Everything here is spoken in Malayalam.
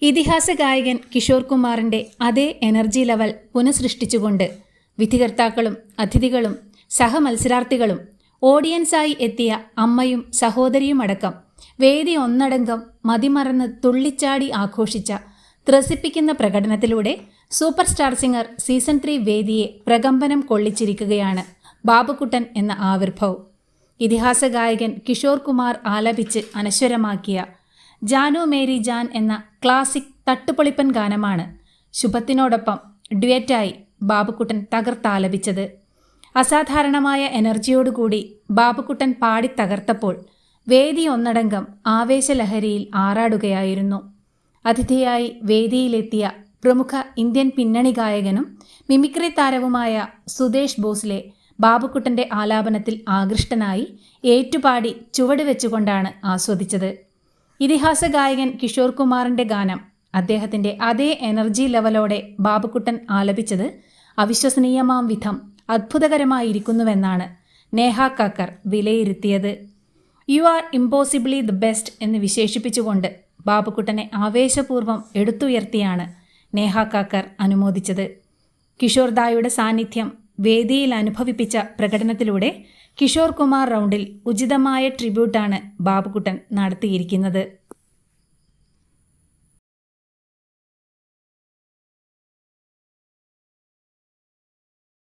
ഇതിഹാസ ഗായകൻ കിഷോർ കുമാറിൻ്റെ അതേ എനർജി ലെവൽ പുനഃസൃഷ്ടിച്ചുകൊണ്ട് വിധികർത്താക്കളും അതിഥികളും സഹമത്സരാർത്ഥികളും ഓഡിയൻസായി എത്തിയ അമ്മയും സഹോദരിയുമടക്കം വേദി ഒന്നടങ്കം മതിമറന്ന് തുള്ളിച്ചാടി ആഘോഷിച്ച ത്രസിപ്പിക്കുന്ന പ്രകടനത്തിലൂടെ സൂപ്പർ സ്റ്റാർ സിംഗർ സീസൺ 3 വേദിയെ പ്രകമ്പനം കൊള്ളിച്ചിരിക്കുകയാണ് ബാബുക്കുട്ടൻ എന്ന ആവിർഭവം. ഇതിഹാസ ഗായകൻ കിഷോർ കുമാർ ആലപിച്ച് അനശ്വരമാക്കിയ ജാനു മേരി ജാൻ എന്ന ക്ലാസിക് തട്ടുപൊളിപ്പൻ ഗാനമാണ് ശുഭത്തിനോടൊപ്പം ഡ്യുവറ്റായി ബാബുക്കുട്ടൻ തകർത്താലപിച്ചത്. അസാധാരണമായ എനർജിയോടുകൂടി ബാബുക്കുട്ടൻ പാടി തകർത്തപ്പോൾ വേദി ഒന്നടങ്കം ആവേശലഹരിയിൽ ആറാടുകയായിരുന്നു. അതിഥിയായി വേദിയിലെത്തിയ പ്രമുഖ ഇന്ത്യൻ പിന്നണി ഗായകനും മിമിക്രി താരവുമായ സുദേശ് ഭോസ്ലെ ബാബുക്കുട്ടൻ്റെ ആലാപനത്തിൽ ആകൃഷ്ടനായി ഏറ്റുപാടി ചുവട് വെച്ചുകൊണ്ടാണ് ആസ്വദിച്ചത്. ഇതിഹാസ ഗായകൻ കിഷോർ കുമാറിൻ്റെ ഗാനം അദ്ദേഹത്തിൻ്റെ അതേ എനർജി ലെവലോടെ ബാബുക്കുട്ടൻ ആലപിച്ചത് അവിശ്വസനീയമാം വിധം അത്ഭുതകരമായിരിക്കുന്നുവെന്നാണ് നേഹ കാക്കർ വിലയിരുത്തിയത്. യു ആർ ഇമ്പോസിബിളി ദ ബെസ്റ്റ് എന്ന് വിശേഷിപ്പിച്ചുകൊണ്ട് ബാബുക്കുട്ടനെ ആവേശപൂർവ്വം എടുത്തുയർത്തിയാണ് നേഹ കാക്കർ അനുമോദിച്ചത്. കിഷോർ ദായുടെ സാന്നിധ്യം വേദിയിൽ അനുഭവിപ്പിച്ച പ്രകടനത്തിലൂടെ കിഷോർ കുമാർ റൗണ്ടിൽ ഉചിതമായ ട്രിബ്യൂട്ടാണ് ബാബുക്കുട്ടൻ നടത്തിയിരിക്കുന്നത്.